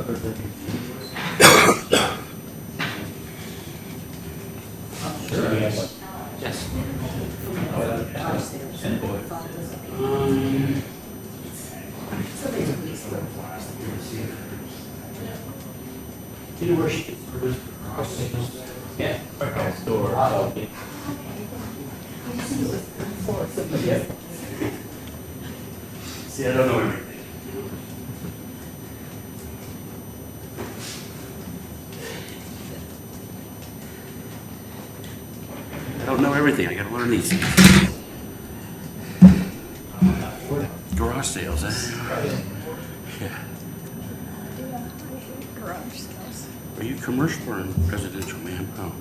Yes. You know where she is? Yeah. Next door. See, I don't know everything. I don't know everything. I gotta learn these garage sales. Yeah. Garage sales. Are you commercial or residential, ma'am? Oh.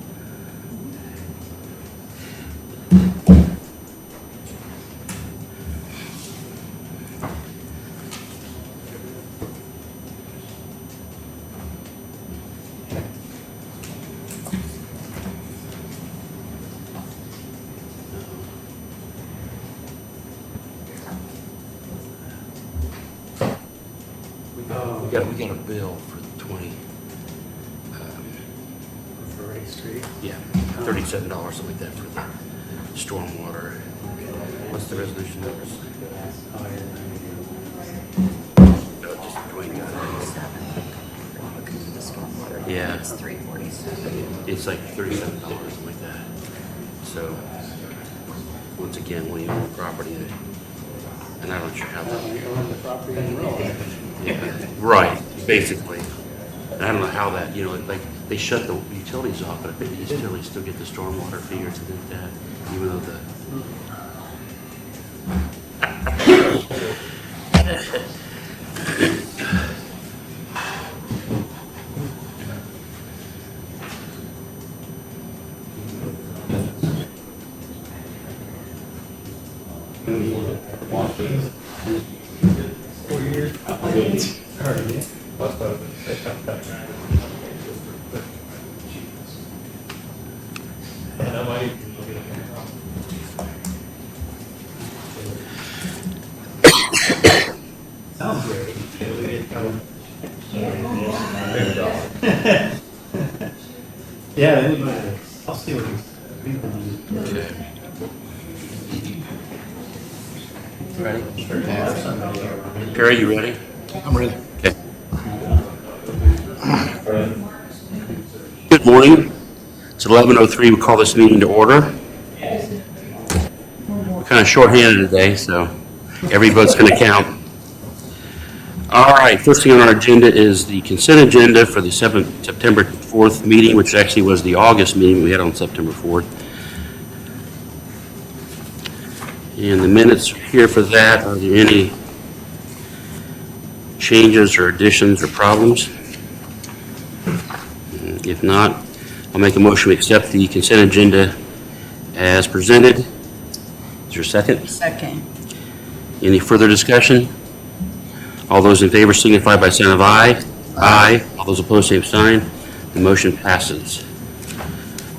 We got a bill for the 20. For Ray Street. Yeah, $37, something like that for the stormwater. What's the resolution numbers? No, just Dwayne got it. Yeah. It's $347. It's like $37, something like that. So, once again, when you own the property, and I'm not sure how that. You own the property in the road. Yeah, right, basically. And I don't know how that, you know, like, they shut the utilities off, but I think the utilities still get the stormwater fee or something like that, even though the... Sounds great. Yeah, I'll see what he's. Okay. Ready? Perry, you ready? I'm ready. Okay. Good morning. It's 11:03. We call this meeting to order. We're kind of shorthanded today, so every vote's going to count. All right, first thing on our agenda is the consent agenda for the September 4th meeting, which actually was the August meeting we had on September 4th. And the minutes are here for that. Are there any changes or additions or problems? If not, I'll make a motion to accept the consent agenda as presented. Is there a second? Second. Any further discussion? All those in favor signify by saying of aye. Aye. All those opposed, same sign. The motion passes.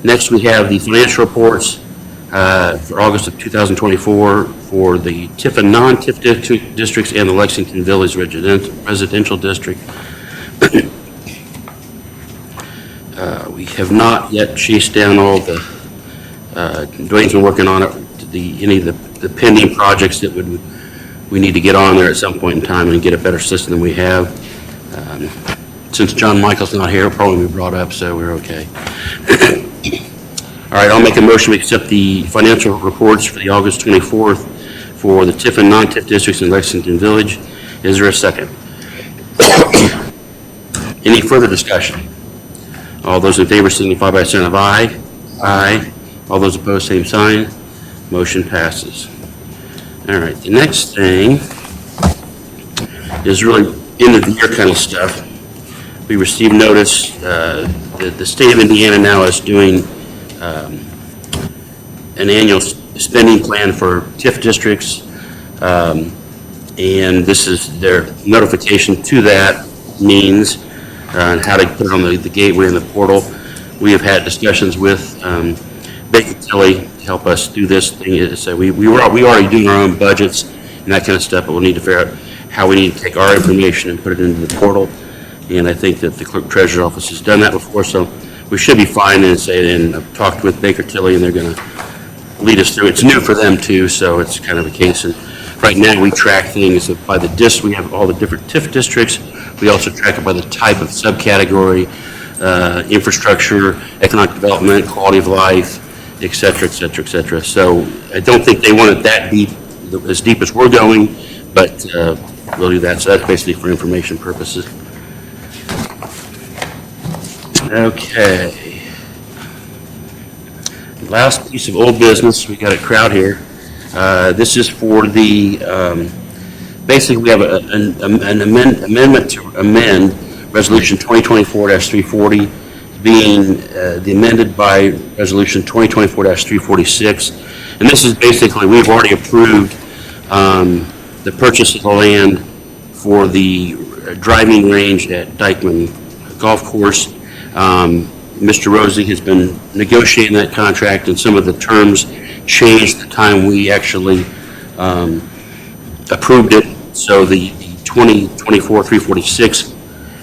Next, we have the financial reports for August of 2024 for the TIF and non-TIF districts and the Lexington Village residential district. We have not yet chased down all the, Dwayne's been working on it, any of the pending projects that we need to get on there at some point in time and get a better system than we have. Since John Michael's not here, it'll probably be brought up, so we're okay. All right, I'll make a motion to accept the financial reports for the August 24th for the TIF and non-TIF districts in Lexington Village. Is there a second? Any further discussion? All those in favor signify by saying of aye. Aye. All those opposed, same sign. Motion passes. All right, the next thing is really end of the year kind of stuff. We received notice that the state of Indiana now is doing an annual spending plan for TIF districts, and this is their notification to that means and how to put it on the gateway and the portal. We have had discussions with Baker Tilly to help us do this thing. So we already doing our own budgets and that kind of stuff, but we'll need to figure out how we need to take our information and put it into the portal. And I think that the clerk treasurer's office has done that before, so we should be fine. And I've talked with Baker Tilly, and they're going to lead us through. It's new for them too, so it's kind of a case. And right now, we track things by the we have all the different TIF districts. We also track it by the type of subcategory, infrastructure, economic development, quality of life, et cetera, et cetera, et cetera. So I don't think they want it that deep, as deep as we're going, but we'll do that. So that's basically for information purposes. Okay. Last piece of old business, we got a crowd here. This is for the, basically we have an amendment to amend Resolution 2024-340, being the amended by Resolution 2024-346. And this is basically, we've already approved the purchase of the land for the driving range at Dykeman Golf Course. Mr. Rosie has been negotiating that contract, and some of the terms changed the time we actually approved it. So the 2024-346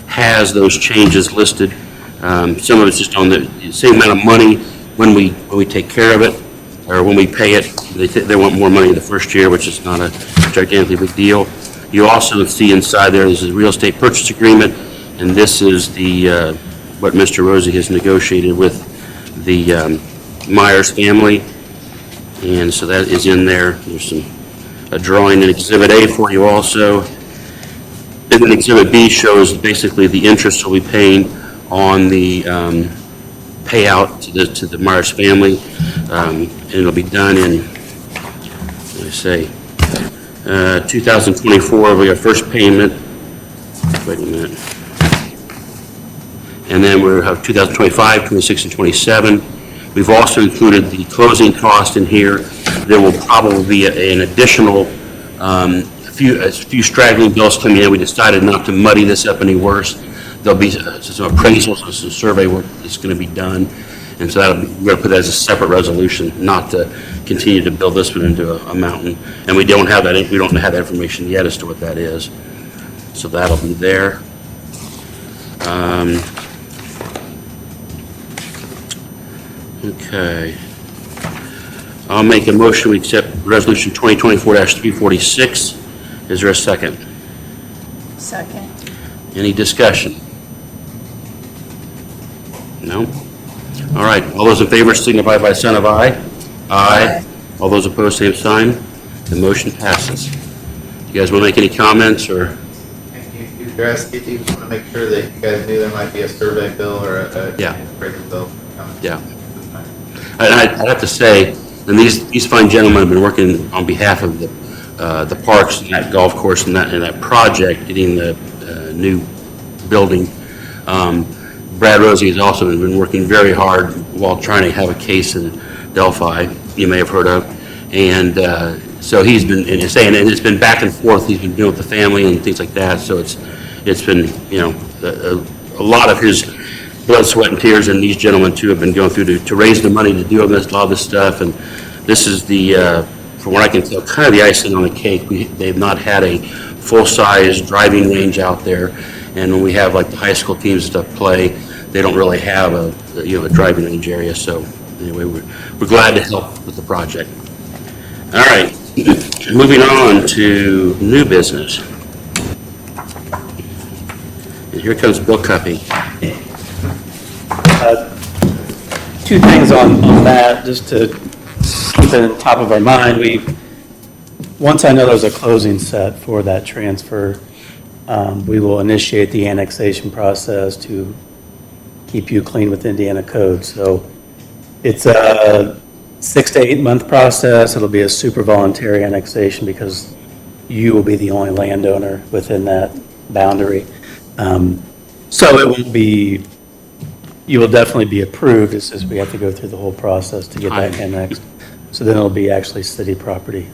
has those changes listed. Some of it's just on the same amount of money when we take care of it, or when we pay it. They want more money the first year, which is not a gigantically big deal. You also see inside there's a real estate purchase agreement, and this is the what Mr. Rosie has negotiated with the Myers family, and so that is in there. There's a drawing in Exhibit A for you also. And then Exhibit B shows basically the interest we'll be paying on the payout to the Myers family, and it'll be done in, let's say, 2024 will be our first payment. Wait a minute. And then we'll have 2025, 26, and 27. We've also included the closing cost in here. There will probably be an additional a few straggling bills coming in. We decided not to muddy this up any worse. There'll be some appraisals, some survey work that's going to be done, and so we're going to put that as a separate resolution, not to continue to build this one into a mountain. And we don't have that. We don't have that information yet as to what that is. So that'll be there. Okay. I'll make a motion we accept Resolution 2024-346. Is there a second? Second. Any discussion? No? All right. All those in favor signify by sign of aye. Aye. All those opposed, same sign. The motion passes. You guys want to make any comments or? You addressed, if you want to make sure that you guys knew there might be a survey bill or a appraisal bill coming. Yeah. I'd have to say, and these fine gentlemen have been working on behalf of the parks and that golf course and that project, getting the new building. Brad Rosie has also been working very hard while trying to have a case in Delphi, you may have heard of. And so he's been saying, and it's been back and forth. He's been dealing with the family and things like that. So it's been, a lot of his blood, sweat, and tears, and these gentlemen too have been going through to raise the money to do a lot of this stuff. And this is from what I can tell, kind of the icing on the cake. They've not had a full-size driving range out there, and when we have like the high school teams and stuff play, they don't really have a driving range area. So anyway, we're glad to help with the project. All right, moving on to new business. And here comes Bill Cuppy. Two things on that, just to keep it on top of our mind. Once I know there's a closing set for that transfer, we will initiate the annexation process to keep you clean with Indiana code. So it's a 6 to 8 month process. It'll be a super voluntary annexation because you will be the only landowner within that boundary. So it won't be, you will definitely be approved. It's just we have to go through the whole process to get that annexed. So then it'll be actually city property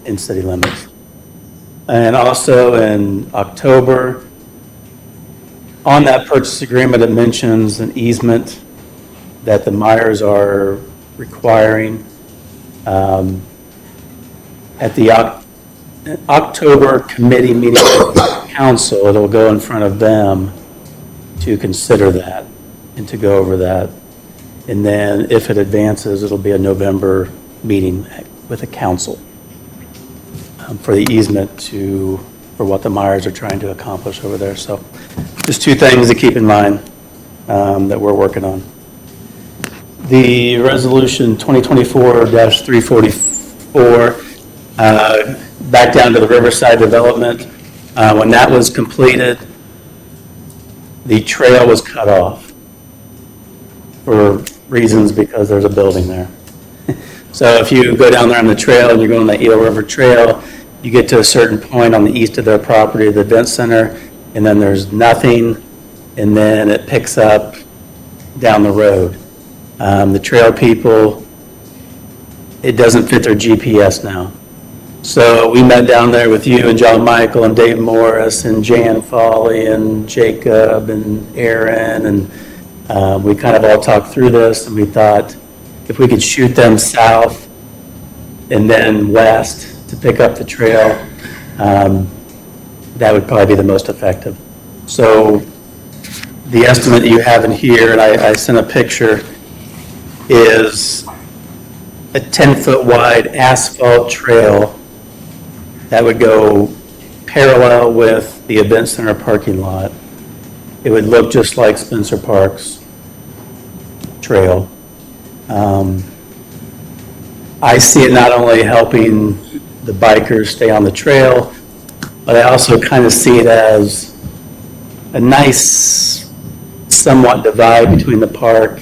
in city limits. And also in October, on that purchase agreement, it mentions an easement that the Myers are requiring. At the October committee meeting with council, it'll go in front of them to consider that and to go over that. And then if it advances, it'll be a November meeting with the council for the easement for what the Myers are trying to accomplish over there. So just two things to keep in mind that we're working on. The resolution 2024-344, back down to the Riverside Development. When that was completed, the trail was cut off for reasons because there's a building there. So if you go down there on the trail and you're going on the Eel River Trail, you get to a certain point on the east of their property, the event center, and then there's nothing, and then it picks up down the road. The trail people, it doesn't fit their GPS now. So we met down there with you and John Michael and Dave Morris and Jan Foley and Jacob and Aaron, and we kind of all talked through this, and we thought if we could shoot them south and then west to pick up the trail, that would probably be the most effective. So the estimate that you have in here, and I sent a picture, is a 10-foot wide asphalt trail that would go parallel with the event center parking lot. It would look just like Spencer Park's trail. I see it not only helping the bikers stay on the trail, but I also kind of see it as a nice, somewhat divide between the park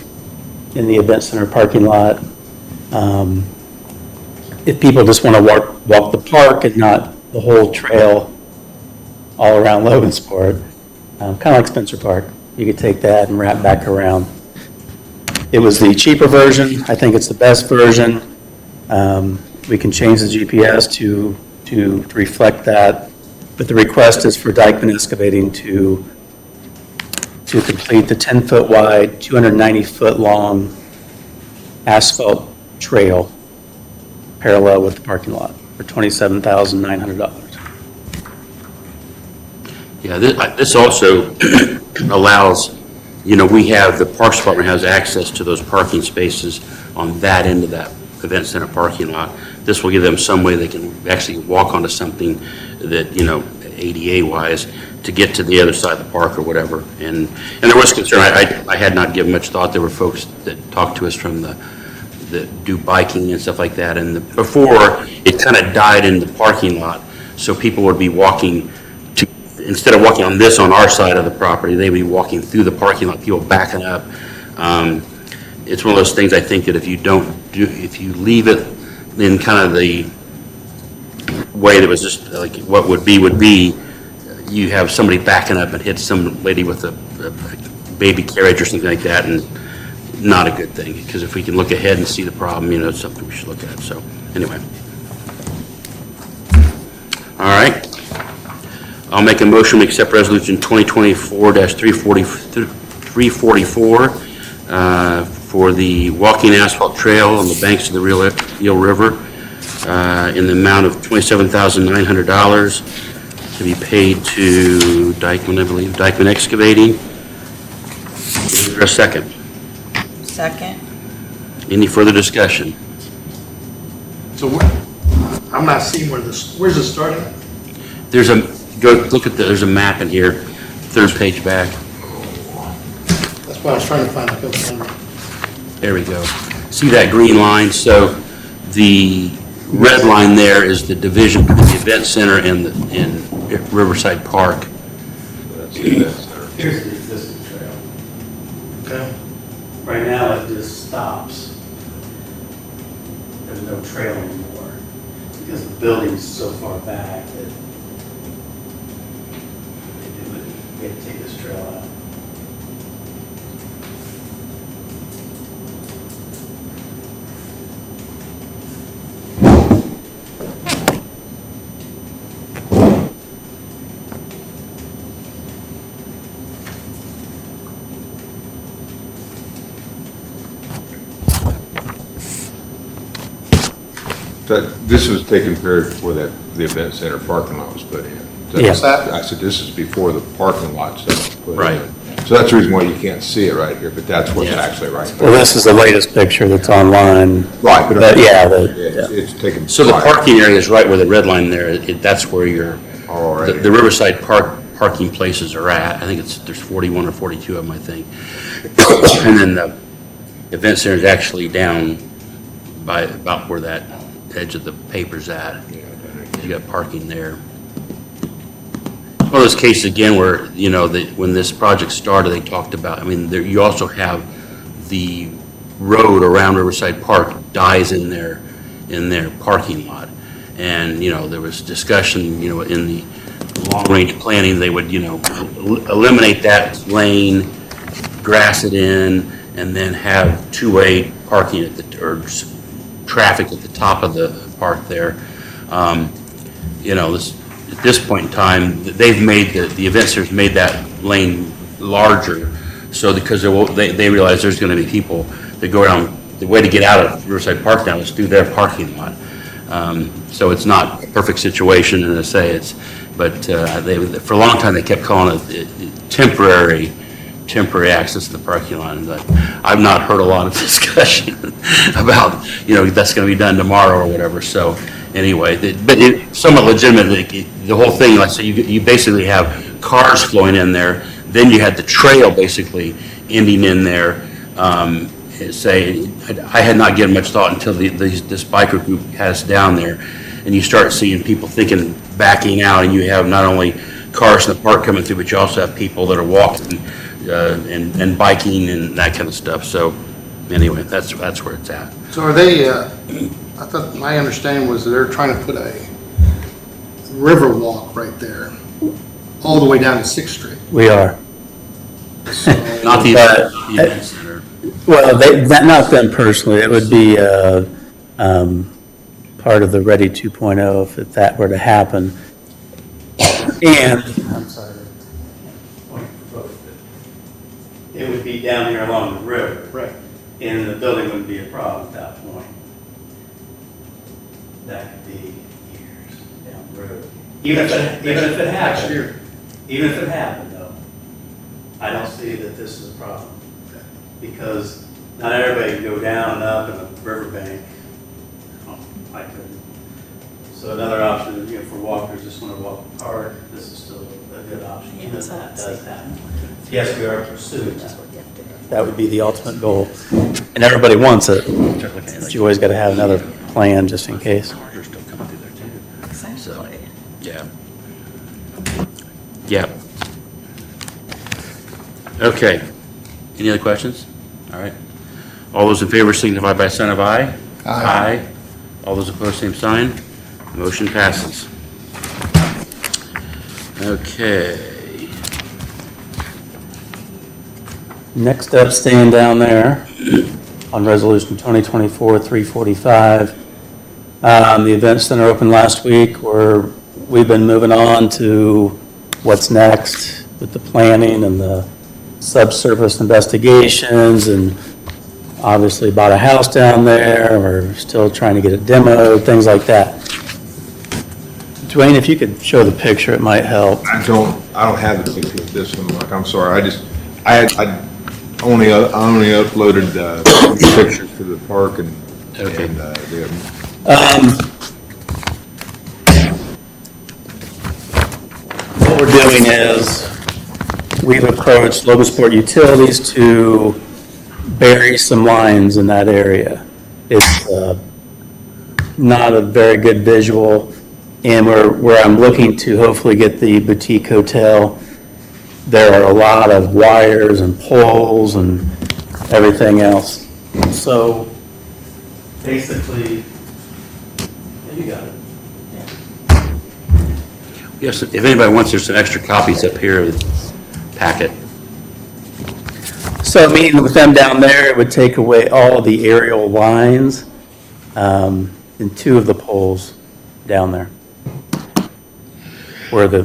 and the event center parking lot. If people just want to walk the park and not the whole trail all around Logansport, kind of like Spencer Park, you could take that and wrap back around. It was the cheaper version. I think it's the best version. We can change the GPS to reflect that, but the request is for Dykeman Excavating to complete the 10-foot wide, 290-foot long asphalt trail parallel with the parking lot for $27,900. Yeah, this also allows, we have, the Parks Department has access to those parking spaces on that end of that event center parking lot. This will give them some way they can actually walk onto something that, ADA-wise, to get to the other side of the park or whatever. And there was concern, I had not given much thought. There were folks that talked to us from that do biking and stuff like that. And before, it kind of died in the parking lot, so people would be walking instead of walking on our side of the property, they'd be walking through the parking lot, people backing up. It's one of those things, I think, that if you leave it in kind of the way that was just like what would be, you have somebody backing up and hit some lady with a baby carriage or something like that, and not a good thing, because if we can look ahead and see the problem, it's something we should look at. So anyway. All right. I'll make a motion to accept resolution 2024-344 for the walking asphalt trail on the banks of the Eel River in the amount of $27,900 to be paid to Dykeman, I believe, Dykeman Excavating. Is there a second? Second. Any further discussion? So I'm not seeing where's it starting? There's there's a map in here, third page back. That's what I was trying to find. There we go. See that green line? So the red line there is the division between the event center and Riverside Park. Here's the existing trail. Okay. Right now, it just stops. There's no trail anymore because the building's so far back that we had to take this trail out. This was taken care of before the event center parking lot was put in. Yes. I said this is before the parking lot stuff was put in. Right. So that's the reason why you can't see it right here, but that's what's Yeah. actually right Well, there. this is the latest picture that's online. Right, But yeah, It's taken. So the parking area is right where the red line there, that's where your, Alright. the Riverside parking places are at. I think there's 41 or 42 of them, I think. And then the event center is actually down by about where that edge of the paper's at. You got parking there. One of those cases again where, you know, when this project started, they talked about, I mean, you also have the road around Riverside Park dies in their parking lot. And, you know, there was discussion, you know, in the long-range planning, they would, you know, eliminate that lane, grass it in, and then have two-way parking or traffic at the top of the park there. You know, at this point in time, they've made, the event center's made that lane larger, so because they realize there's gonna be people that go around, the way to get out of Riverside Park now is through their parking lot. So it's not a perfect situation, and I say but for a long time, they kept calling it temporary access to the parking lot. And I've not heard a lot of discussion about, you know, that's going to be done tomorrow or whatever. So anyway, but it's somewhat legitimate. The whole thing, like I say, you basically have cars flowing in there. Then you had the trail basically ending in there. I had not given much thought until this biker group had us down there, and you start seeing people backing out, and you have not only cars in the park coming through, but you also have people that are walking and biking and that kind of stuff. So anyway, that's where it's at. So are they, I thought, my understanding was that they're trying to put a river walk right there, all the way down to 6th Street. we are. Not the event center. Well, not them personally. It would be part of the Ready 2.0 if that were to happen. And, I'm sorry, it would be down here along the river. Right. And the building wouldn't be a problem at that point. That could be years down the road. Even if it happened. Even if it happened, though, I don't see that this is a problem. Because not everybody can go down and up in a riverbank. I couldn't. So another option, you know, for walkers just want to walk the park, this is still a good option. Yeah, If that so- does happen. Yes, we are pursuing that. That would be the ultimate goal. And everybody wants it. But you always got to have another plan just in case. Cars are still coming through there too. Exactly. Yeah. Yeah. Okay. Any other questions? All right. All those in favor signify by sign of aye. Aye. All those opposed, same sign. Motion passes. Okay. Next up, staying down there on Resolution 2024-345. The event center opened last week. We've been moving on to what's next with the planning and the subsurface investigations, and obviously bought a house down there. We're still trying to get it demoed, things like that. Dwayne, if you could show the picture, it might help. I don't have the picture of this one, Mike, I'm sorry, I only uploaded pictures to the park and. Okay. And, What we're doing is, we've approached Logosport Utilities to bury some lines in that area. It's not a very good visual, and where I'm looking to hopefully get the boutique hotel, there are a lot of wires and poles and everything else. So basically, you got it. Yes, if anybody wants, there's some extra copies up here of the packet. So meeting with them down there, it would take away all the aerial lines and two of the poles down there where the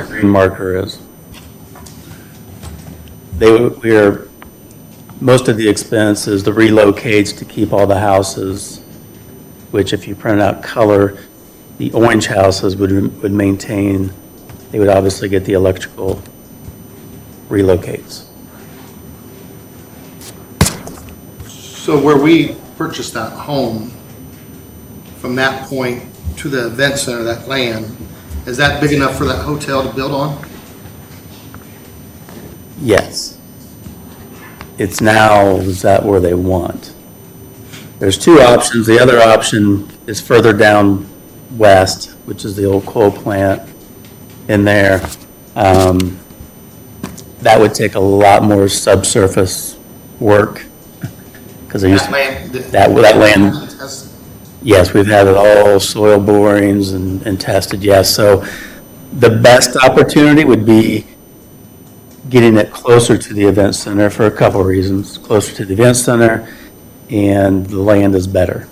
green marker is. Most of the expense is the relocates to keep all the houses, which if you print out color, the orange houses would maintain, they would obviously get the electrical relocates. So where we purchased that home, from that point to the event center, that land, is that big enough for that hotel to build on? Yes. It's now, is that where they want? There's two options. The other option is further down west, which is the old coal plant in there. That would take a lot more subsurface work, because they used to, that land, yes, we've had it all soil borings and tested, yes. So the best opportunity would be getting it closer to the event center for a couple of reasons. Closer to the event center, and the land is better.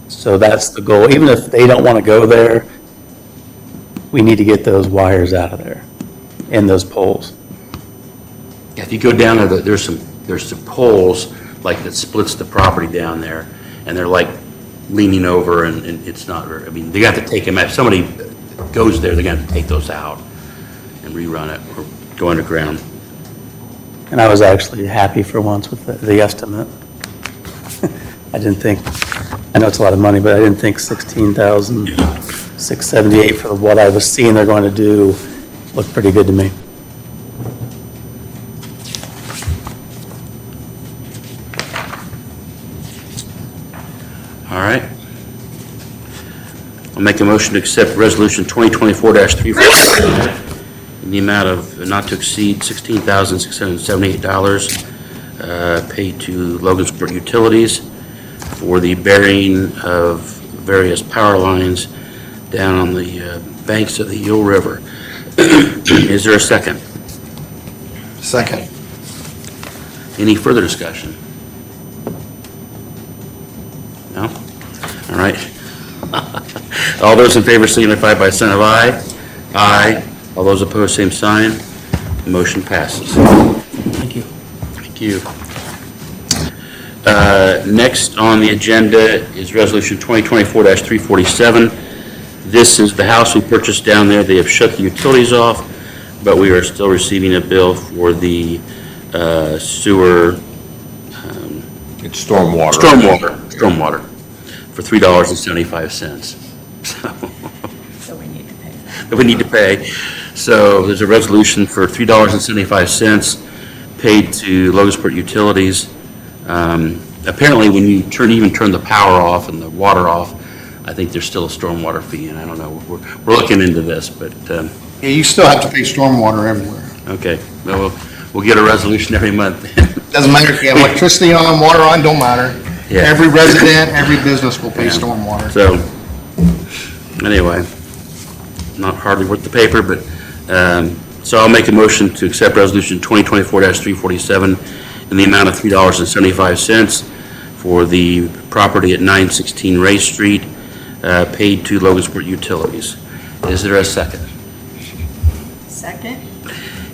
So that's the goal. Even if they don't want to go there, we need to get those wires out of there and those poles. Yeah, if you go down there, there's some poles, like, that splits the property down there, and they're like leaning over, and it's not, I mean, they got to take them out. If somebody goes there, they're going to take those out and rerun it or go underground. And I was actually happy for once with the estimate. I didn't think, I know it's a lot of money, but I didn't think 16,678 for what I was seeing they're going to do looked pretty good to me. All right. I'll make a motion to accept Resolution 2024-347 in the amount of not to exceed $16,678 paid to Logansport Utilities for the burying of various power lines down on the banks of the Eel River. Is there a second? Second. Any further discussion? No? All right. All those in favor signify by sign of aye. Aye. All those opposed, same sign. Motion passes. Thank you. Thank you. Next on the agenda is Resolution 2024-347. This is the house we purchased down there. They have shut the utilities off, but we are still receiving a bill for the sewer. It's stormwater. Stormwater for $3.75. So we need to pay that. That we need to pay. So there's a resolution for $3.75 paid to Logansport Utilities. Apparently, when you even turn the power off and the water off, I think there's still a stormwater fee, and I don't know. We're looking into this, but Yeah, you still have to pay stormwater everywhere. okay. Well, we'll get a resolution every month. Doesn't matter if you have electricity on, water on, don't matter. Yeah. Every resident, every business will pay Yeah. stormwater. So, anyway, not hardly worth the paper, but, so I'll make a motion to accept Resolution 2024-347 in the amount of $3.75 for the property at 916 Ray Street, paid to Logansport Utilities. Is there a second? Second?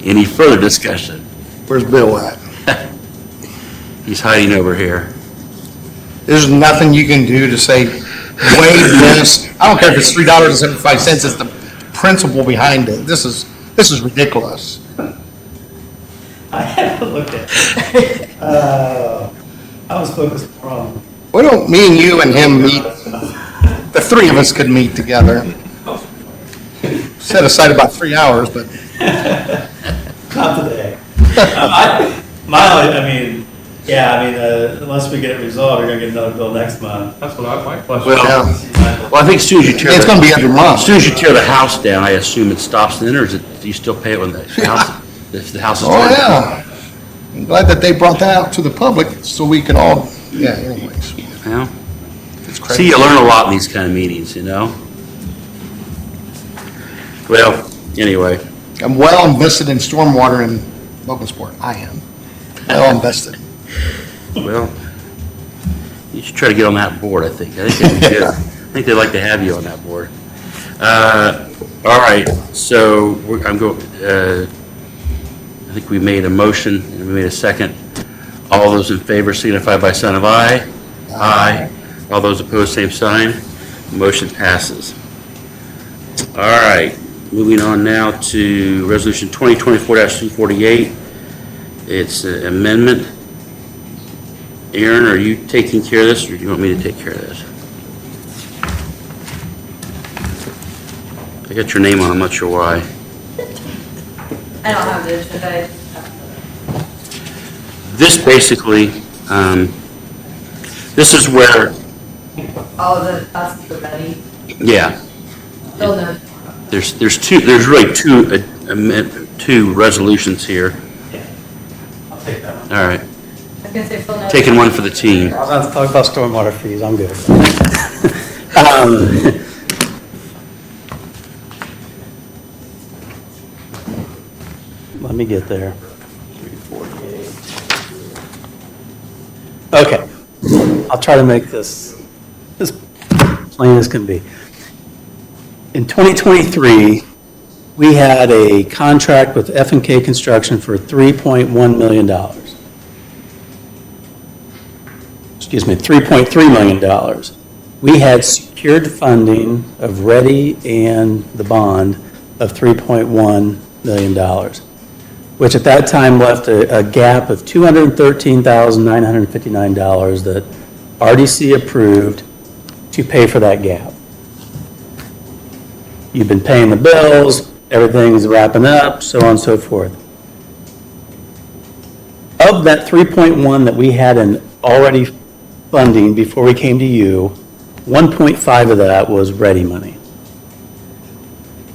Any further discussion? Where's Bill at? He's hiding over here. There's nothing you can do to say, waive this. I don't care if it's $3.75, it's the principle behind it. This is ridiculous. I haven't looked at it. I was focused wrong. Why don't me and you and him meet? The three of us could meet together. Set aside about 3 hours, but Not today. Unless we get it resolved, we're gonna get another bill next month. That's what my question. Well, I think as soon as you tear it's going to be every month. as soon as you tear the house down, I assume it stops then, or is it, do you still pay it when the house, if the house is Oh, torn down? yeah. I'm glad that they brought that out to the public so we can all, yeah, anyways. Yeah. It's crazy. See, you learn a lot in these kind of meetings, you know? Well, anyway, I'm well invested in stormwater in Logansport. I am. Well invested. well, you should try to get on that board, I think. I think that'd be good. I think they'd like to have you on that board. All right, so I think we made a motion, and we made a second. All those in favor signify by sign of aye. Aye. All those opposed, same sign. Motion passes. All right, Moving on now to Resolution 2024-348. It's an amendment. Aaron, are you taking care of this, or do you want me to take care of this? I got your name on, I'm not sure why. I don't have the agenda. This basically, this is where, All of us are ready. yeah, They'll know. there's really two resolutions here. I'll take that one. All right, I was gonna say Phil knows. taking one for the team. I was going to talk about stormwater fees, I'm good. Let me get there. 348. Okay, I'll try to make this as plain as can be. In 2023, we had a contract with F&K Construction for $3.1 million. Excuse me, $3.3 million. We had secured funding of Ready and the bond of $3.1 million, which at that time left a gap of $213,959 that RDC approved to pay for that gap. You've been paying the bills, everything's wrapping up, so on and so forth. Of that 3.1 that we had in already funding before we came to you, 1.5 of that was Ready money.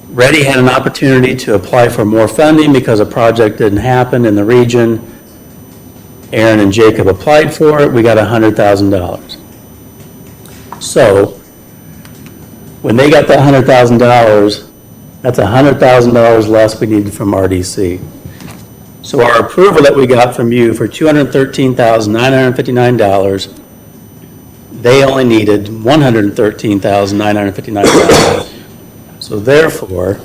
Ready had an opportunity to apply for more funding because a project didn't happen in the region. Aaron and Jacob applied for it, we got $100,000. So, when they got that $100,000, that's $100,000 less we needed from RDC. So our approval that we got from you for $213,959, they only needed $113,959. So therefore,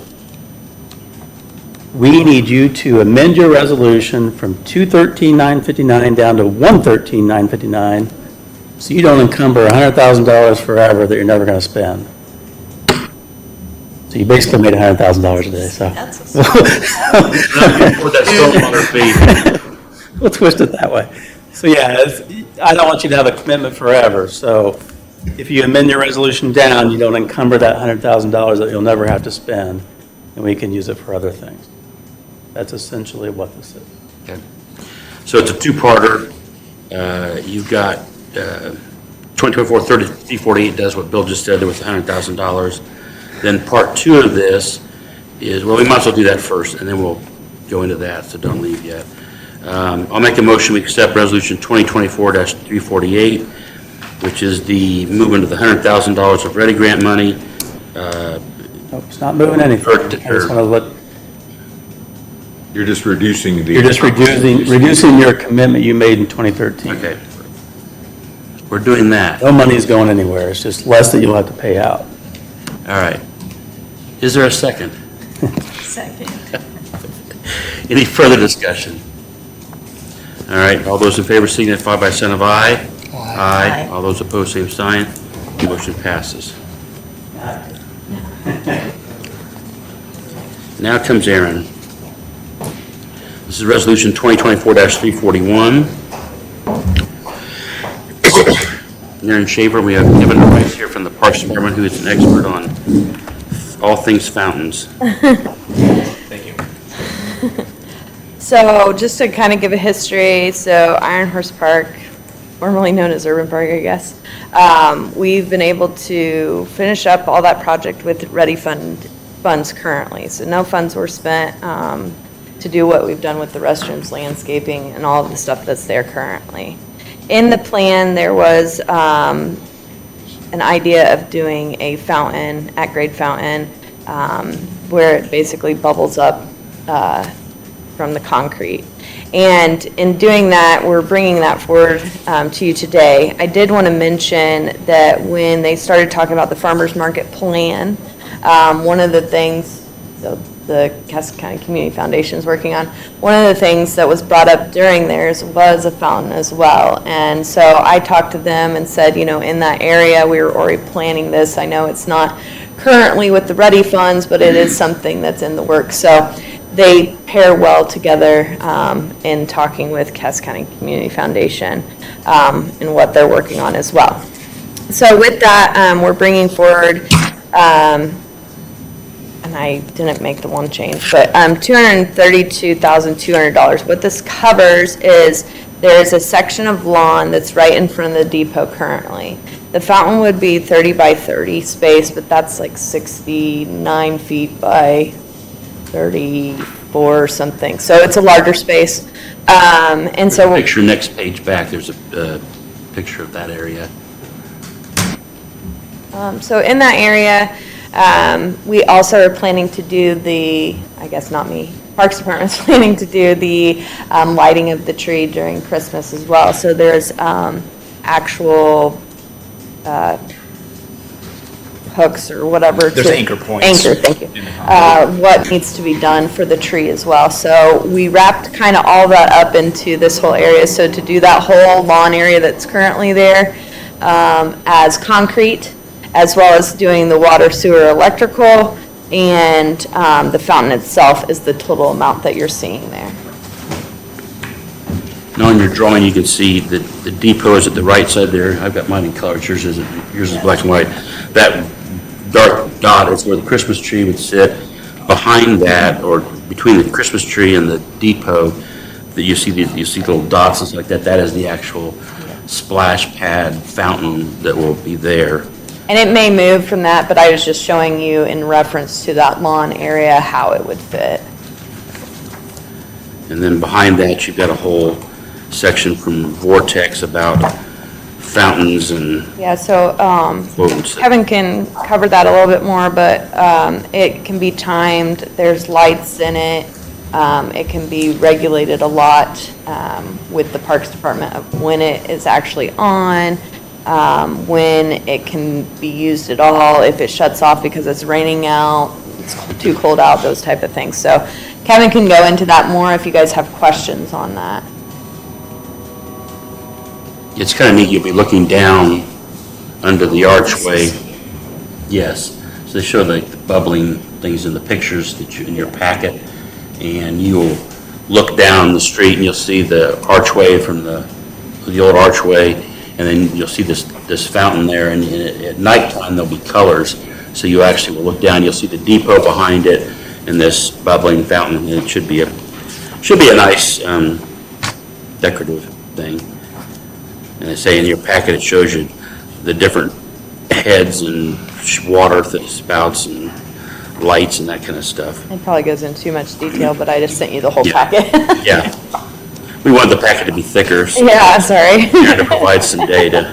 we need you to amend your resolution from $213,959 down to $113,959, so you don't encumber $100,000 forever that you're never going to spend. So you basically made $100,000 a day, so. That's a For that stormwater fee. We'll twist it that way. So yeah, I don't want you to have a commitment forever, so if you amend your resolution down, you don't encumber that $100,000 that you'll never have to spend, and we can use it for other things. That's essentially what this is. Okay. So it's a two-parter. You've got 2024-348 does what Bill just said there with $100,000. Then part two of this is, well, we might as well do that first, and then we'll go into that, so don't leave yet. I'll make a motion, we accept Resolution 2024-348, which is the movement of the $100,000 of Ready Grant money. Nope, it's not moving anything. I just want to let, You're just reducing the. you're just reducing your commitment you made in 2013. Okay. We're doing that. No money's going anywhere, it's just less that you'll have to pay out. All right. Is there a second? second. Any further discussion? All right, all those in favor signify by sign of aye. Aye. All those opposed, same sign. Motion passes. Now comes Aaron. This is Resolution 2024-341. Aaron Shaver, we have Kevin Rice here from the Parks Department, who is an expert on all things fountains. So just to kind of give a history, so Iron Horse Park, formerly known as Urban Park, I guess, we've been able to finish up all that project with ready funds currently. So no funds were spent to do what we've done with the restrooms, landscaping, and all of the stuff that's there currently. In the plan, there was an idea of doing a fountain, at-grade fountain, where it basically bubbles up from the concrete. And in doing that, we're bringing that forward to you today. I did want to mention that when they started talking about the farmers market plan, one of the things, so the Cass County Community Foundation is working on. One of the things that was brought up during theirs was a fountain as well. And so I talked to them and said, in that area, we were already planning this. I know it's not currently with the ready funds, but it is something that's in the works. So they pair well together in talking with Cass County Community Foundation and what they're working on as well. So with that, we're bringing forward, and I didn't make the one change, but $232,200. What this covers is there's a section of lawn that's right in front of the depot currently. The fountain would be 30 by 30 space, but that's like 69 feet by 34 or something. So it's a larger space. And so Picture next page back, there's a picture of that area. So in that area, we also are planning to do I guess not me, Parks Department's planning to do the lighting of the tree during Christmas as well. So there's actual hooks or whatever. There's anchor points. Anchor, thank you. What needs to be done for the tree as well. So we wrapped kind of all that up into this whole area. So to do that whole lawn area that's currently there as concrete, as well as doing the water, sewer, electrical, and the fountain itself is the total amount that you're seeing there. Now on your drawing, you can see the depot is at the right side there. I've got mine in color, yours is black and white. That dark dot is where the Christmas tree would sit. Behind that, or between the Christmas tree and the depot, that you see little dots and stuff like that, that is the actual splash pad fountain that will be there. And it may move from that, but I was just showing you in reference to that lawn area how it would fit. And then behind that, you've got a whole section from Vortex about fountains and Yeah, so quotes. Kevin can cover that a little bit more, but it can be timed. There's lights in it. It can be regulated a lot with the Parks Department of when it is actually on, when it can be used at all, if it shuts off because it's raining out, it's too cold out, those type of things. So Kevin can go into that more if you guys have questions on that. It's kind of neat, you'll be looking down under the archway. Yes, so they show the bubbling things in the pictures that in your packet, and you'll look down the street and you'll see the archway from the old archway, and then you'll see this fountain there, and at nighttime there'll be colors, so you actually will look down, you'll see the depot behind it, and this bubbling fountain, and it should be a nice decorative thing. And they say in your packet, it shows you the different heads and water spouts and lights and that kind of stuff. It probably goes into too much detail, but I just sent you the whole Yeah. packet. Yeah. We wanted the packet to be thicker. So Yeah, sorry. to provide some data.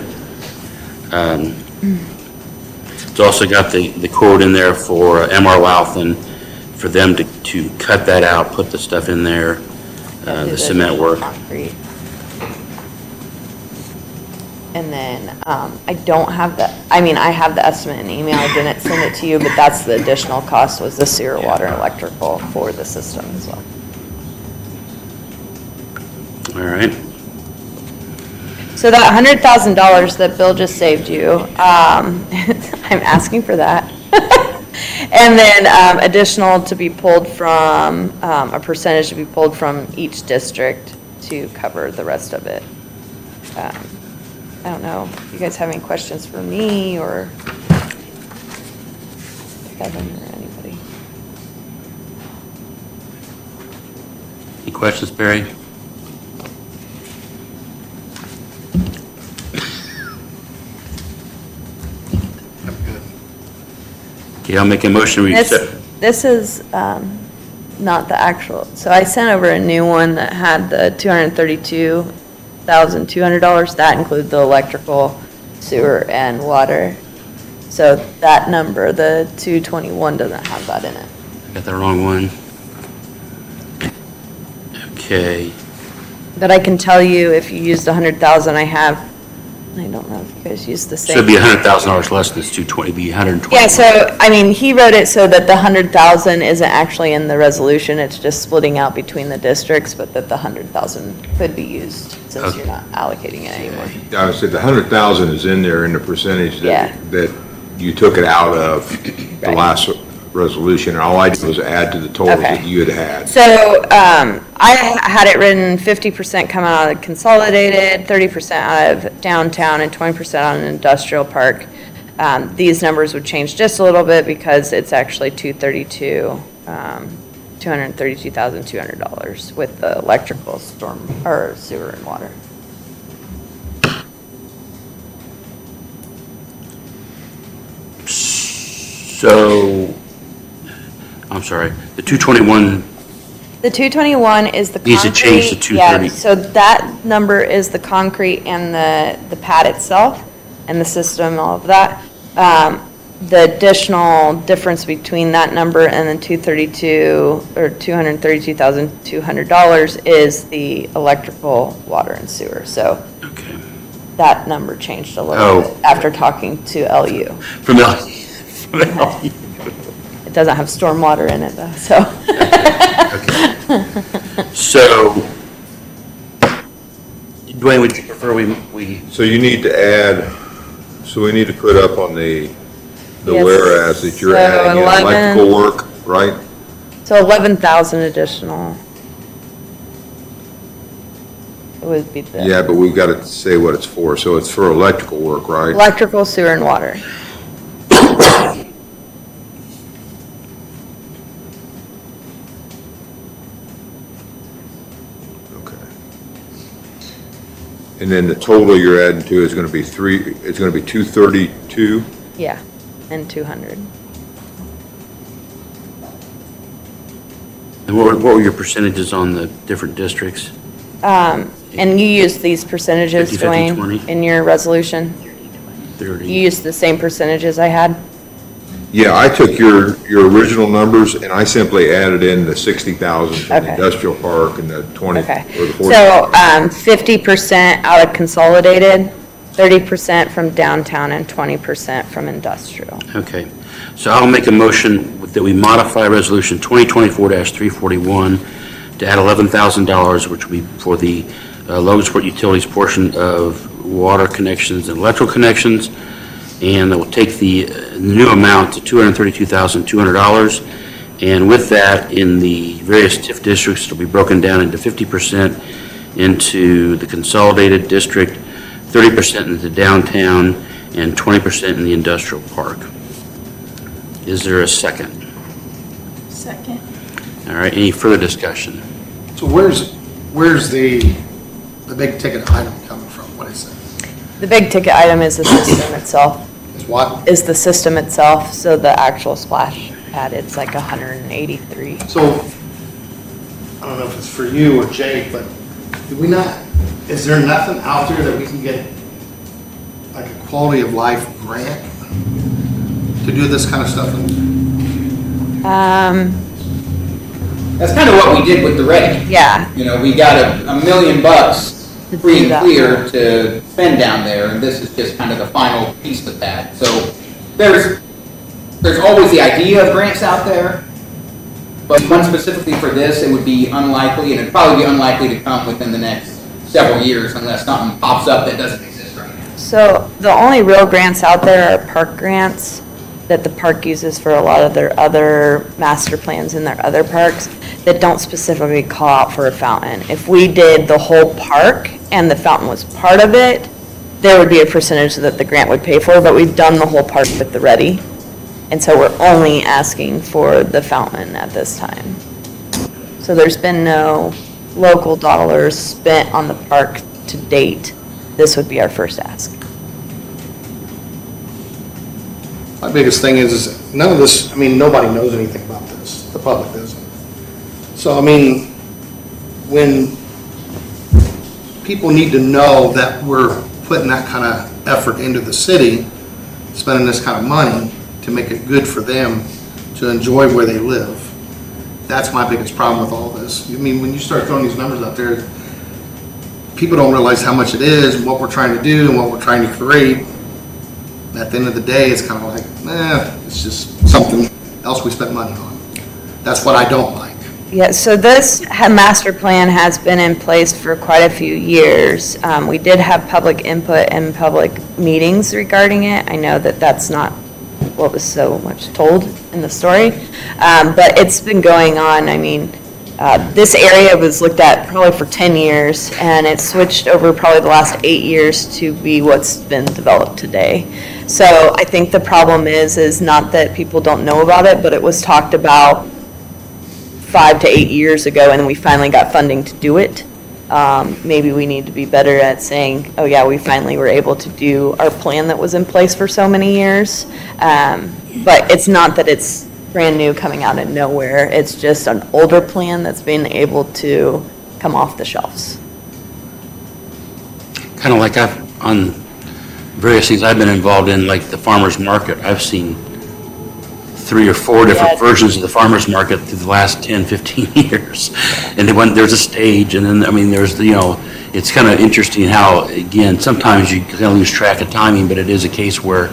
It's also got the quote in there for MR Louthan, for them to cut that out, put the stuff in there, the cement work. Concrete. And then, I don't have I have the estimate in email, I didn't send it to you, but that's the additional cost was the sewer, water, and electrical for the system as well. All right. So that $100,000 that Bill just saved you, I'm asking for that. And then, additional to be pulled from, a percentage to be pulled from each district to cover the rest of it. I don't know if you guys have any questions for me or Kevin or anybody. Any questions, Barry? I'm good. Okay, I'll make a motion. This is not the actual, so I sent over a new one that had the $232,200. That included the electrical, sewer, and water. So that number, the 221, doesn't have that in it. Got the wrong one. Okay. But I can tell you, if you used 100,000, I have I don't know if you guys use the So same. it'd be $100,000 less than this 220, it'd be 120. Yeah, so, I mean, he wrote it so that the 100,000 isn't actually in the resolution, it's just splitting out between the districts, but that the 100,000 could be used since Okay. you're not allocating it anymore. I would say the 100,000 is in there in the percentage Yeah. that you took it out of the Right. last resolution, and all I did was add to the totals Okay. that you had had. So, I had it written 50% come out of consolidated, 30% out of downtown, and 20% on an industrial park. These numbers would change just a little bit because it's actually $232,200 with the electrical, storm, or sewer and water. So, I'm sorry, the 221, The 221 is the concrete. Needs to change to 230. Yeah, so that number is the concrete and the pad itself, and the system, all of that. The additional difference between that number and the 232, or $232,200 is the electrical, water, and sewer. So okay, that number changed a little Oh. bit after talking to LU. from L. It doesn't have stormwater in it, though, so. So, Dwayne, would you prefer we, So you need to add, so we need to put up on the Yes. whereas that you're So adding in 11 electrical work, right? So 11,000 additional. It would be the. Yeah, but we've got to say what it's for, so it's for electrical work, right? Electrical, sewer, and water. Okay. And then the total you're adding to is going to be it's going to be 232? Yeah, and 200. and what were your percentages on the different districts? And you use these percentages, 50, 50, Dwayne, 20? in your resolution? 30? You used the same percentages I had? Yeah, I took your original numbers and I simply added in the 60,000 from the Okay. industrial park and the 20, or Okay. the 40. So 50% out of consolidated, 30% from downtown, and 20% from industrial. Okay, so I'll make a motion that we modify Resolution 2024-341 to add $11,000, which will be for the Logansport Utilities portion of water connections and electrical connections, and that will take the new amount to $232,200. And with that, in the various TIF districts, it'll be broken down into 50% into the consolidated district, 30% into downtown, and 20% in the industrial park. Is there a second? Second. All right, any further discussion? So where's the big ticket item coming from? What is it? The big ticket item is the system itself. Is what? Is the system itself, so the actual splash pad, it's like 183. So, I don't know if it's for you or Jake, but do we not, is there nothing out there that we can get like a quality of life grant to do this kind of stuff? That's kind of what we did with the Ready. Yeah, You know, we got $1 million To free do and that. clear to spend down there, and this is just kind of the final piece of that. So there's always the idea of grants out there, but one specifically for this, it would be unlikely, and it'd probably be unlikely to come within the next several years unless something pops up that doesn't exist right now. so the only real grants out there are park grants that the park uses for a lot of their other master plans in their other parks that don't specifically call out for a fountain. If we did the whole park and the fountain was part of it, there would be a percentage that the grant would pay for, but we've done the whole park with the Ready. And so we're only asking for the fountain at this time. So there's been no local dollars spent on the park to date. This would be our first ask. My biggest thing is none of this, I mean, nobody knows anything about this. The public doesn't. So, I mean, when people need to know that we're putting that kind of effort into the city, spending this kind of money to make it good for them to enjoy where they live, that's my biggest problem with all this. I mean, when you start throwing these numbers out there, people don't realize how much it is, and what we're trying to do, and what we're trying to create. At the end of the day, it's kind of like, it's just something else we spent money on. That's what I don't like. Yeah, so this master plan has been in place for quite a few years. We did have public input and public meetings regarding it. I know that that's not what was so much told in the story, but it's been going on. I mean, this area was looked at probably for 10 years, and it switched over probably the last 8 years to be what's been developed today. So I think the problem is not that people don't know about it, but it was talked about 5 to 8 years ago, and we finally got funding to do it. Maybe we need to be better at saying, oh yeah, we finally were able to do our plan that was in place for so many years. But it's not that it's brand new coming out of nowhere. It's just an older plan that's been able to come off the shelves. Kind of like on various things I've been involved in, like the farmer's market, I've seen 3 or 4 different versions of the farmer's market through the last 10, 15 years. And then there's a stage, and then, I mean, there's, it's kind of interesting how, again, sometimes you kind of lose track of timing, but it is a case where,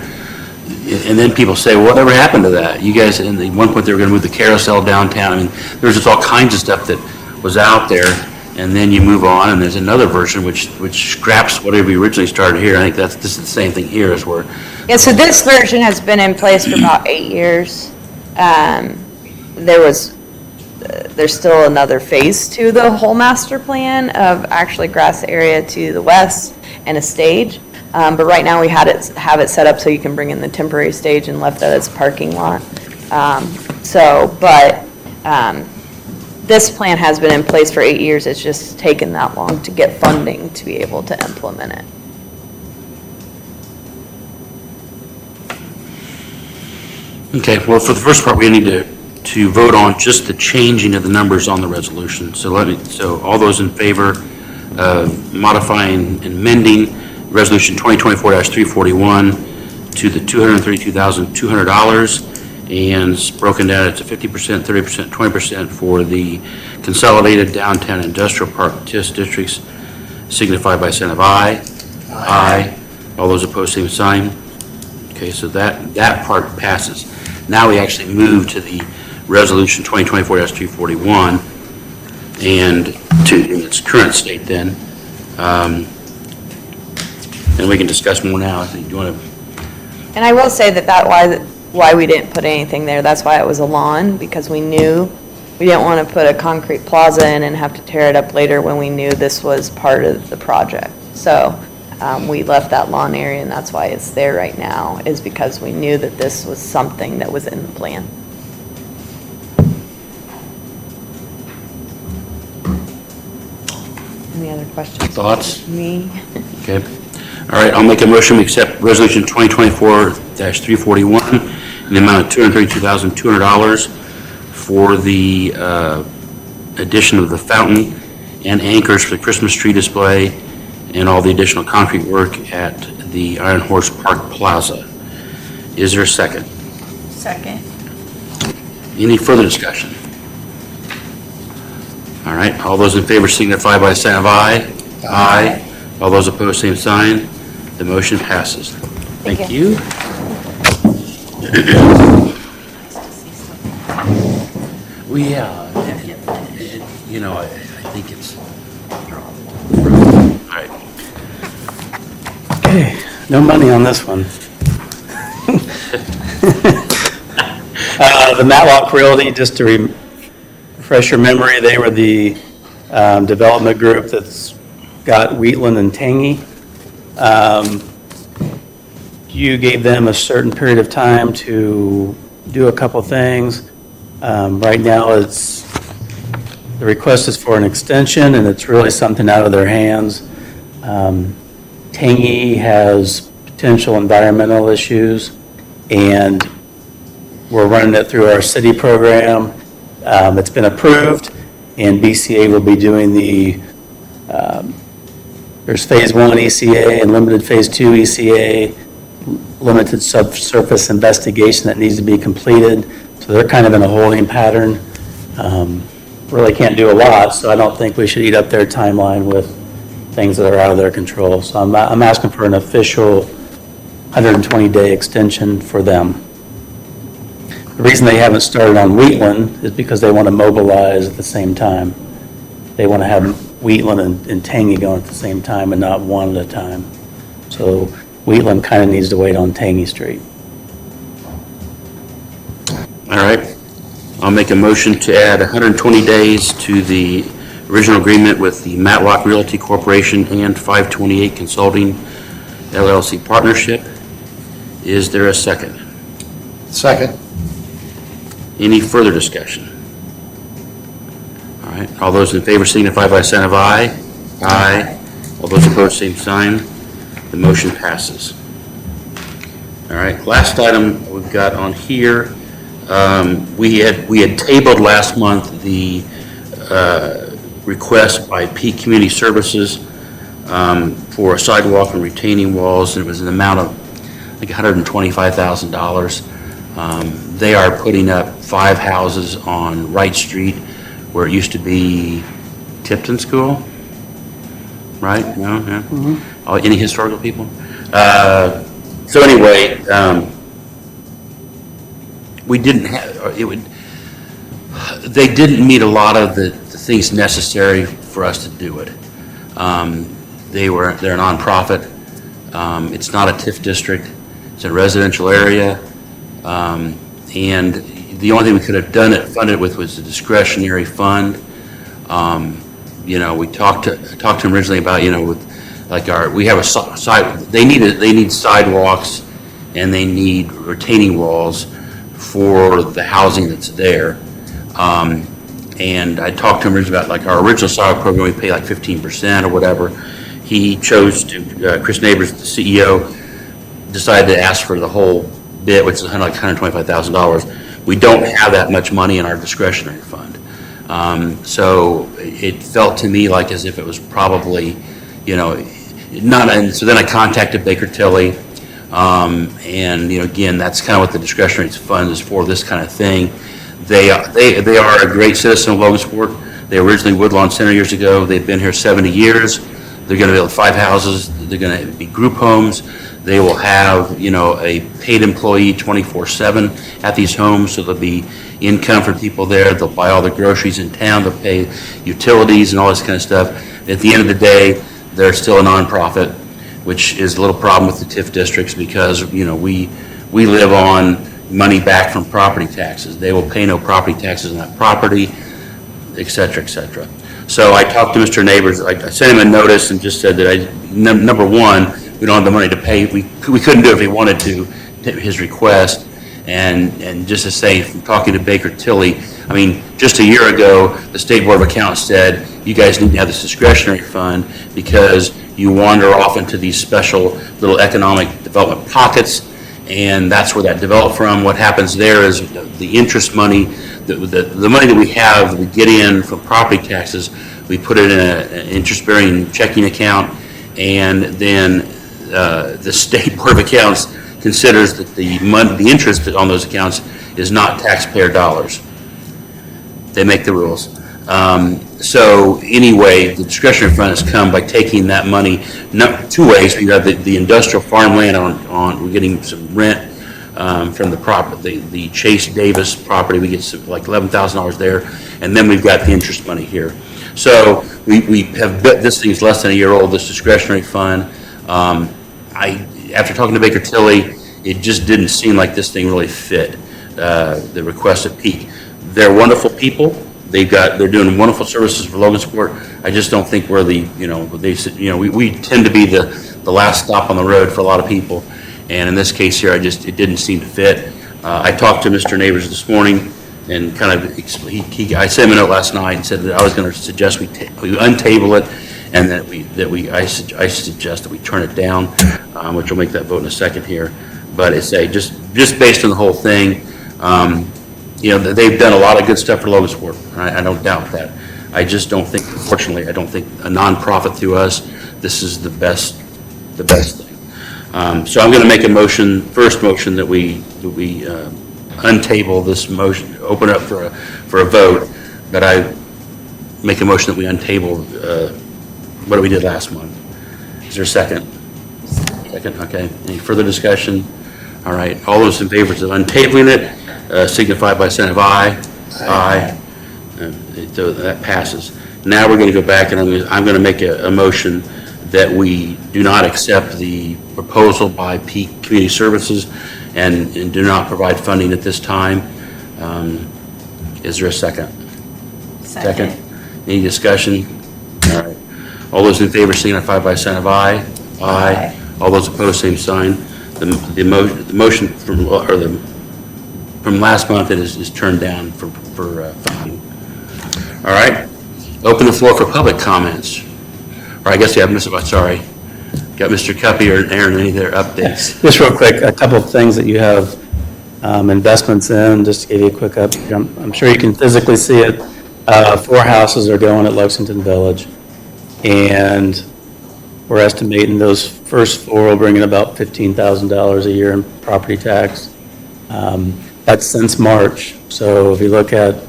and then people say, well, whatever happened to that? You guys, at one point, they were going to move the carousel downtown. I mean, there's just all kinds of stuff that was out there, and then you move on, and there's another version which scraps whatever you originally started here. I think this is the same thing here, is where. Yeah, so this version has been in place for about 8 years. There's still another phase to the whole master plan of actually grass area to the west and a stage. But right now we have it set up so you can bring in the temporary stage and left that as a parking lot. This plan has been in place for 8 years. It's just taken that long to get funding to be able to implement it. Okay, well, for the first part, we need to vote on just the changing of the numbers on the resolution. So all those in favor of modifying and amending Resolution 2024-341 to the $232,200, and it's broken down into 50%, 30%, 20% for the consolidated downtown industrial park districts, signify by sign of aye. Aye. All those opposed, same sign. Okay, so that part passes. Now we actually move to the Resolution 2024-341 and to its current state then. And we can discuss more now. I think you want to. And I will say that why we didn't put anything there, that's why it was a lawn, because we knew we didn't want to put a concrete plaza in and have to tear it up later when we knew this was part of the project. So we left that lawn area, and that's why it's there right now, is because we knew that this was something that was in the plan. Any other questions? Thoughts? Me? Okay. All right, I'll make a motion to accept Resolution 2024-341 in the amount of $232,200 for the addition of the fountain and anchors for the Christmas tree display and all the additional concrete work at the Iron Horse Park Plaza. Is there a second? Second. Any further discussion? All right, all those in favor signify by a sign of aye. Aye. All those opposed, same sign. The motion passes. Thank you. I think it's, all right. Okay, no money on this one. The Matlock Realty, just to refresh your memory, they were the development group that's got Wheatland and Tangy. You gave them a certain period of time to do a couple things. Right now, the request is for an extension, and it's really something out of their hands. Tangy has potential environmental issues, and we're running it through our city program. It's been approved, and BCA will be doing there's Phase 1 ECA and limited Phase 2 ECA, limited subsurface investigation that needs to be completed. So they're kind of in a holding pattern. Really can't do a lot, so I don't think we should eat up their timeline with things that are out of their control. So I'm asking for an official 120-day extension for them. The reason they haven't started on Wheatland is because they want to mobilize at the same time. They want to have Wheatland and Tangy going at the same time and not one at a time. So Wheatland kind of needs to wait on Tangy Street. All right. I'll make a motion to add 120 days to the original agreement with the Matlock Realty Corporation and 528 Consulting LLC partnership. Is there a second? Second. Any further discussion? All right. All those in favor signify by a sign of aye. Aye. All those opposed, same sign. The motion passes. All right. Last item we've got on here. We had tabled last month the request by Peak Community Services for a sidewalk and retaining walls, and it was an amount of, I think, $125,000. They are putting up 5 houses on Wright Street where it used to be Tipton School, right? No? Yeah? Mm-hmm. Any historical people? So anyway, we didn't have, they didn't meet a lot of the things necessary for us to do it. They're a nonprofit. It's not a TIF district. It's a residential area. And the only thing we could have funded with was a discretionary fund. We talked to them originally about, we have a side, they need sidewalks and they need retaining walls for the housing that's there. And I talked to him originally about our original sidewalk program, we pay 15% or whatever. He chose to, Chris Neighbors, the CEO, decided to ask for the whole bit, which is $125,000. We don't have that much money in our discretionary fund. So it felt to me as if it was probably, not, and so then I contacted Baker Tilly, and again, that's kind of what the discretionary fund is for, this kind of thing. They are a great citizen of Logansport. They were originally Woodlawn Center years ago. They've been here 70 years. They're going to build 5 houses. They're going to be group homes. They will have, a paid employee 24/7 at these homes, so there'll be income for people there. They'll buy all the groceries in town. They'll pay utilities and all this kind of stuff. At the end of the day, they're still a nonprofit, which is a little problem with the TIF districts because, we live on money back from property taxes. They will pay no property taxes on that property, et cetera, et cetera. So I talked to Mr. Neighbors. I sent him a notice and just said that number one, we don't have the money to pay. We couldn't do it if he wanted to, his request. And just to say, from talking to Baker Tilly, just a year ago, the State Board of Accounts said, you guys need to have this discretionary fund because you wander off into these special little economic development pockets, and that's where that developed from. What happens there is the interest money, the money that we have, we get in from property taxes, we put it in an interest-bearing checking account, and then the State Board of Accounts considers that the interest on those accounts is not taxpayer dollars. They make the rules. So anyway, the discretionary fund has come by taking that money 2 ways. We have the industrial farmland on we're getting some rent from the property, the Chase Davis property. We get some, $11,000 there, and then we've got the interest money here. So we have this thing's less than a year old. This discretionary fund. After talking to Baker Tilly, it just didn't seem like this thing really fit the request at Peak. They're wonderful people. They're doing wonderful services for Logansport. I just don't think we're we tend to be the last stop on the road for a lot of people. And in this case here, it didn't seem to fit. I talked to Mr. Neighbors this morning and I sent him a note last night and said that I was going to suggest we untable it and I suggest that we turn it down, which will make that vote in a second here. But it's just based on the whole thing, they've done a lot of good stuff for Logansport. I don't doubt that. I just don't think, unfortunately, a nonprofit through us, this is the best thing. So I'm going to make first motion that we untable this motion, open up for a vote, that I make a motion that we untable what we did last month. Is there a second? Second, okay. Any further discussion? All right, all those in favor of untabling it, signify by saying of aye. Aye. So that passes. Now we're going to go back, and I'm going to make a motion that we do not accept the proposal by Peak Community Services and do not provide funding at this time. Is there a second? Second. Any discussion? All right. All those in favor signify by sign of aye. Aye. All those opposed, same sign. The motion from last month is turned down for funding. All right. Open the floor for public comments. Or I guess you have got Mr. Cuppy or Aaron, any of their updates? Just real quick, a couple of things that you have investments in, just to give you a quick update. I'm sure you can physically see it. 4 houses are going at Lexington Village, and we're estimating those first 4 will bring in about $15,000 a year in property tax. That's since March, so if you look at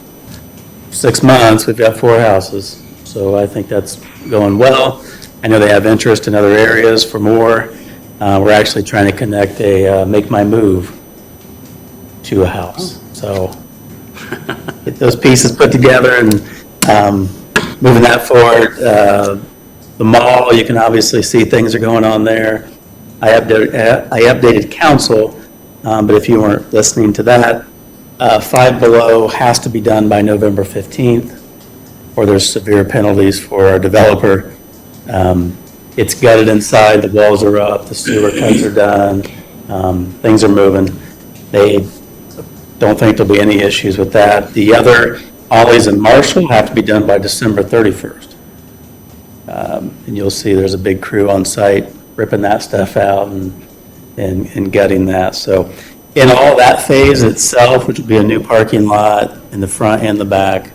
6 months, we've got 4 houses, so I think that's going well. I know they have interest in other areas for more. We're actually trying to connect a Make My Move to a house, so get those pieces put together and moving that forward. The mall, you can obviously see things are going on there. I updated council, but if you weren't listening to that, 5 Below has to be done by November 15th, or there's severe penalties for our developer. It's gutted inside, the walls are up, the sewer cuts are done, things are moving. They don't think there'll be any issues with that. The other Ollie's and Marshall have to be done by December 31st. And you'll see there's a big crew on site ripping that stuff out and gutting that. So in all that phase itself, which will be a new parking lot in the front and the back,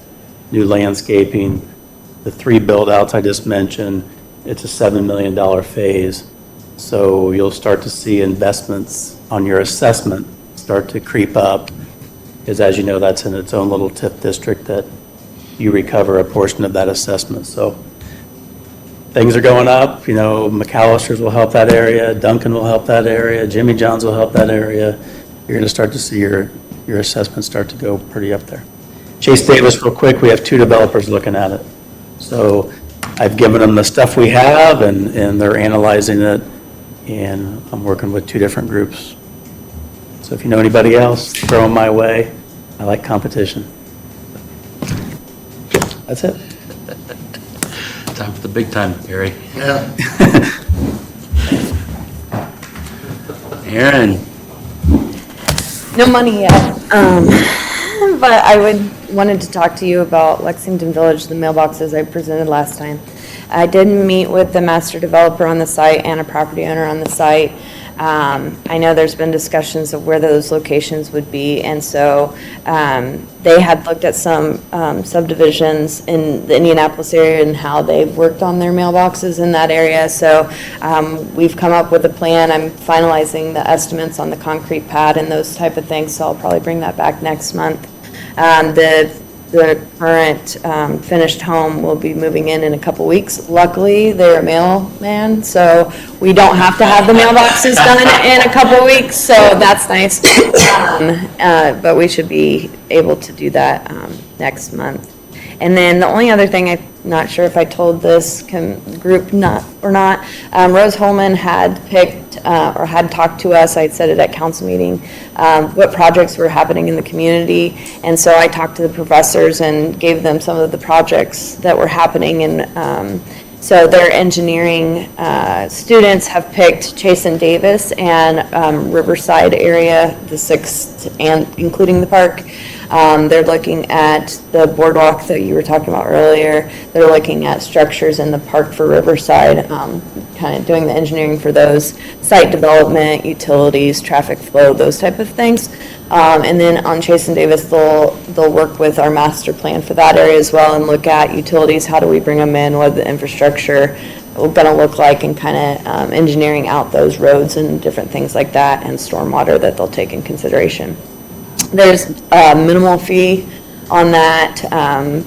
new landscaping, the 3 build-outs I just mentioned, it's a $7 million phase. So you'll start to see investments on your assessment start to creep up, because as you know, that's in its own little TIF district that you recover a portion of that assessment. So things are going up, McAllister's will help that area, Duncan will help that area, Jimmy John's will help that area. You're going to start to see your assessments start to go pretty up there. Chase Davis, real quick, we have 2 developers looking at it. So I've given them the stuff we have, and they're analyzing it, and I'm working with 2 different groups. So if you know anybody else, throw them my way. I like competition. That's it. Time for the big time, Gary. Yeah. Aaron. No money yet, but I wanted to talk to you about Lexington Village, the mailboxes I presented last time. I did meet with the master developer on the site and a property owner on the site. I know there's been discussions of where those locations would be, and so they had looked at some subdivisions in the Indianapolis area and how they've worked on their mailboxes in that area. So we've come up with a plan. I'm finalizing the estimates on the concrete pad and those type of things, so I'll probably bring that back next month. The current finished home will be moving in a couple weeks. Luckily, they're a mailman, so we don't have to have the mailboxes done in a couple weeks, so that's nice. But we should be able to do that next month. And then the only other thing, I'm not sure if I told this group or not, Rose Holman had picked or had talked to us, I had said it at council meeting, what projects were happening in the community. And so I talked to the professors and gave them some of the projects that were happening. And so their engineering students have picked Chase and Davis and Riverside area, the 6th, and including the park. They're looking at the boardwalk that you were talking about earlier. They're looking at structures in the park for Riverside, kind of doing the engineering for those, site development, utilities, traffic flow, those type of things. And then on Chase and Davis, they'll work with our master plan for that area as well and look at utilities. How do we bring them in? What the infrastructure going to look like, and kind of engineering out those roads and different things like that, and stormwater that they'll take in consideration. There's a minimal fee on that.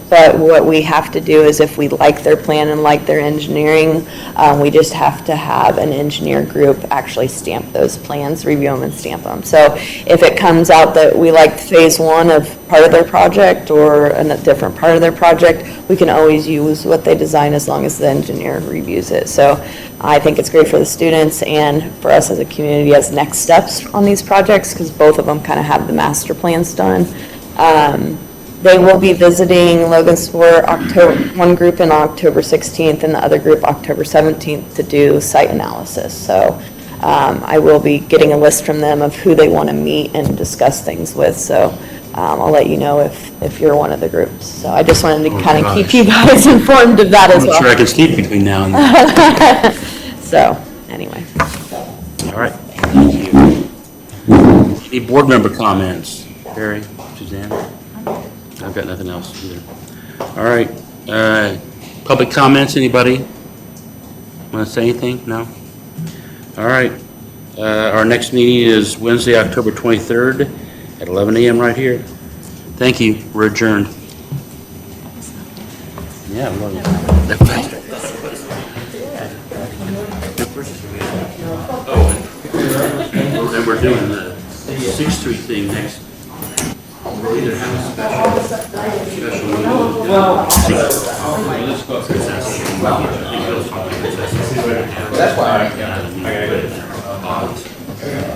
But what we have to do is if we like their plan and like their engineering, we just have to have an engineer group actually stamp those plans, review them and stamp them. So if it comes out that we liked phase one of part of their project or a different part of their project, we can always use what they design as long as the engineer reviews it. So I think it's great for the students and for us as a community as next steps on these projects, because both of them kind of have the master plans done. They will be visiting Logansport one group in October 16th and the other group October 17th to do site analysis. So I will be getting a list from them of who they want to meet and discuss things with. So I'll let you know if you're one of the groups. So I just wanted to kind of keep you guys informed of that as I'm well. not sure I can sleep between now and then. So, anyway. All right. Thank you. Any board member comments? Barry, Suzanne? I've got nothing else either. All right. Public comments, anybody? Want to say anything? No? All right. Our next meeting is Wednesday, October 23rd at 11 a.m. right here. Thank you. We're adjourned. Yeah, we love it. And we're doing the 6th Street thing next. We'll either have a special meeting. That's why I.